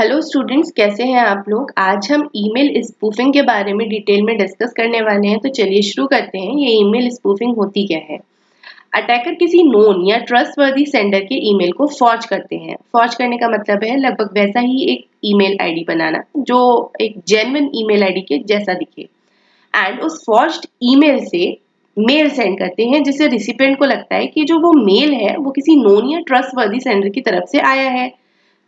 Hello students, कैसे हैं आप लोग। आज हम ईमेल स्पूफिंग के बारे में डिटेल में डिस्कस करने वाले हैं। तो चलिए शुरू करते हैं। ये ईमेल स्पूफिंग होती क्या है। अटैकर किसी नोन या ट्रस्टवर्दी सेंडर के ईमेल को फॉर्ज करते हैं। फॉर्ज करने का मतलब है लगभग वैसा ही एक ईमेल आईडी बनाना जो एक जेन्युइन ईमेल आईडी के जैसा दिखे, एंड उस फॉर्ज्ड ईमेल से मेल सेंड करते हैं जिससे रिसिपिएंट को लगता है कि जो वो मेल है वो किसी नोन या ट्रस्टवर्दी सेंडर की तरफ से आया है।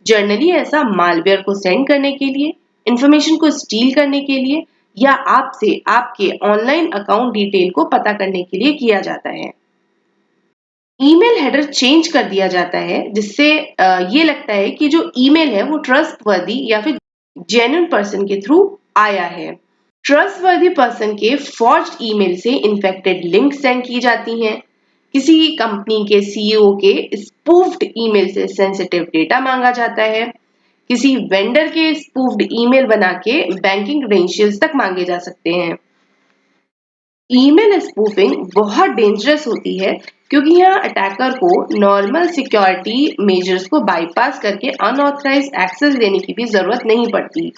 जनरली ऐसा मालवेयर को सेंड करने के लिए, इंफॉर्मेशन को स्टील करने के लिए या आपसे आपके ऑनलाइन अकाउंट डिटेल को पता करने के लिए किया जाता है। ईमेल हेडर चेंज कर दिया जाता है जिससे ये लगता है कि जो ईमेल है वो ट्रस्टवर्दी या फिर जेन्युइन पर्सन के थ्रू आया है। ट्रस्टवर्दी पर्सन के फॉर्ज्ड ईमेल से इन्फेक्टेड लिंक सेंड की जाती हैं। किसी कंपनी के सीईओ के स्पूफ्ड ईमेल से सेंसिटिव डेटा मांगा जाता है। किसी वेंडर के स्पूफ्ड ईमेल बना के बैंकिंग क्रेडेंशियल्स तक मांगे जा सकते हैं। ईमेल स्पूफिंग बहुत डेंजरस होती है क्योंकि यहाँ अटैकर को नॉर्मल सिक्योरिटी मेजर्स को बाईपास करके अनऑथराइज्ड एक्सेस देने की भी जरूरत नहीं पड़ती।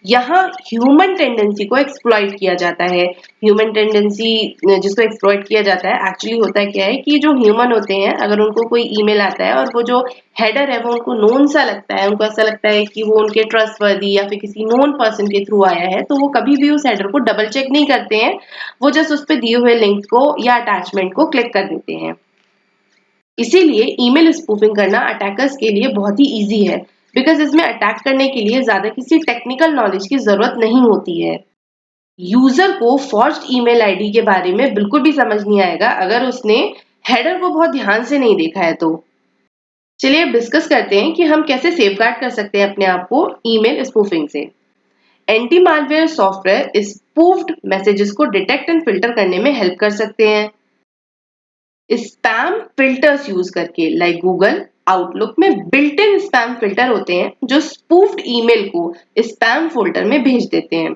यहाँ ह्यूमन टेंडेंसी को एक्सप्लॉइट किया जाता है। ह्यूमन टेंडेंसी जिसको एक्सप्लॉइट किया जाता है एक्चुअली होता क्या है कि जो ह्यूमन होते हैं अगर उनको कोई ईमेल आता है और वो जो हेडर है वो उनको नोन सा लगता है, उनको ऐसा लगता है कि वो उनके ट्रस्टवर्दी या फिर किसी नोन पर्सन के थ्रू आया है, तो वो कभी भी उस हेडर को डबल चेक नहीं करते हैं। वो जस्ट उस पर दिए हुए लिंक को या अटैचमेंट को क्लिक कर देते हैं। इसीलिए ईमेल स्पूफिंग करना अटैकर्स के लिए बहुत ही इजी है बिकॉज इसमें अटैक करने के लिए ज्यादा किसी टेक्निकल नॉलेज की जरूरत नहीं होती है। यूजर को फॉर्ज्ड ईमेल आईडी के बारे में बिल्कुल भी समझ नहीं आएगा अगर उसने हेडर को बहुत ध्यान से नहीं देखा है। तो चलिए अब डिस्कस करते हैं कि हम कैसे सेफगार्ड कर सकते हैं अपने आप को ईमेल स्पूफिंग से। Anti malware software spoofed messages को डिटेक्ट एंड फिल्टर करने में हेल्प कर सकते हैं। स्पैम फिल्टर्स यूज करके लाइक गूगल आउटलुक में बिल्ट इन स्पैम फिल्टर होते हैं जो स्पूफ्ड ईमेल को स्पैम फोल्डर में भेज देते हैं।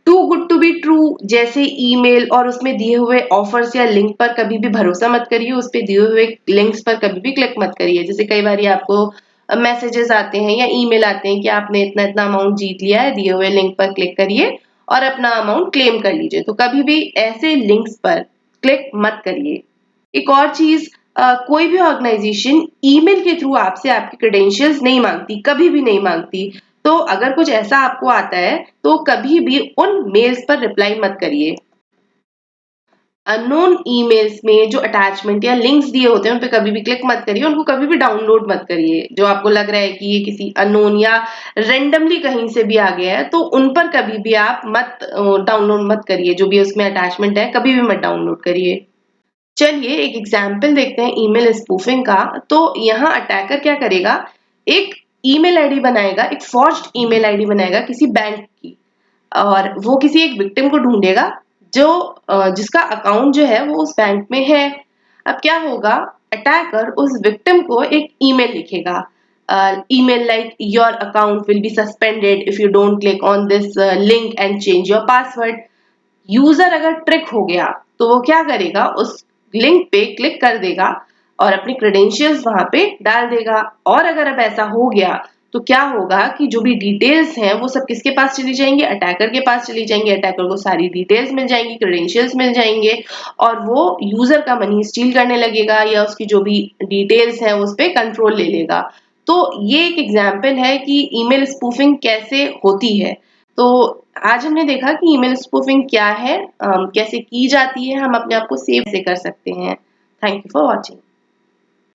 Too good to be true जैसे ईमेल और उसमें दिए हुए ऑफर्स या लिंक पर कभी भी भरोसा मत करिए। उस पे दिए हुए लिंक्स पर कभी भी क्लिक मत करिए। जैसे कई बार आपको मैसेजेस आते हैं या ईमेल आते हैं कि आपने इतना इतना अमाउंट जीत लिया है, दिए हुए लिंक पर क्लिक करिए और अपना अमाउंट क्लेम कर लीजिए। तो कभी भी ऐसे लिंक्स पर क्लिक मत करिए। एक और चीज, कोई भी ऑर्गेनाइजेशन ईमेल के थ्रू आपसे आपकी क्रेडेंशियल्स नहीं मांगती, कभी भी नहीं मांगती। तो अगर कुछ ऐसा आपको आता है तो कभी भी उन मेल्स पर रिप्लाई मत करिए। अननोन ईमेल्स में जो अटैचमेंट या लिंक्स दिए होते हैं उन पे कभी भी क्लिक मत करिए। उनको कभी भी डाउनलोड मत करिए। जो आपको लग रहा है कि ये किसी अननोन या रेंडमली कहीं से भी आ गया है तो उन पर कभी भी आप मत डाउनलोड मत करिए। जो भी उसमें अटैचमेंट है कभी भी मत डाउनलोड करिए। चलिए एक एग्जाम्पल देखते हैं ईमेल स्पूफिंग का। तो यहाँ अटैकर क्या करेगा, एक ईमेल आईडी बनाएगा, एक फॉर्ज्ड ईमेल आईडी बनाएगा किसी बैंक की, और वो किसी एक विक्टिम को ढूंढेगा जो जिसका अकाउंट जो है वो उस बैंक में है। अब क्या होगा, अटैकर उस विक्टिम को एक ईमेल लिखेगा, email like your account will be suspended if you don't click on this link and change your password. User अगर ट्रिक हो गया तो वो क्या करेगा, उस लिंक पे क्लिक कर देगा और अपनी क्रेडेंशियल्स वहां पे डाल देगा। और अगर अब ऐसा हो गया तो क्या होगा कि जो भी डिटेल्स हैं वो सब किसके पास चली जाएंगी, अटैकर के पास चली जाएंगी। अटैकर को सारी डिटेल्स मिल जाएंगी, क्रेडेंशियल्स मिल जाएंगे और वो यूजर का मनी स्टील करने लगेगा या उसकी जो भी डिटेल्स हैं उस पर कंट्रोल ले लेगा। तो ये एक एग्जाम्पल है कि ईमेल स्पूफिंग कैसे होती है। तो आज हमने देखा कि ईमेल स्पूफिंग क्या है, कैसे की जाती है, हम अपने आप को सेव से कर सकते हैं। Thank you for watching.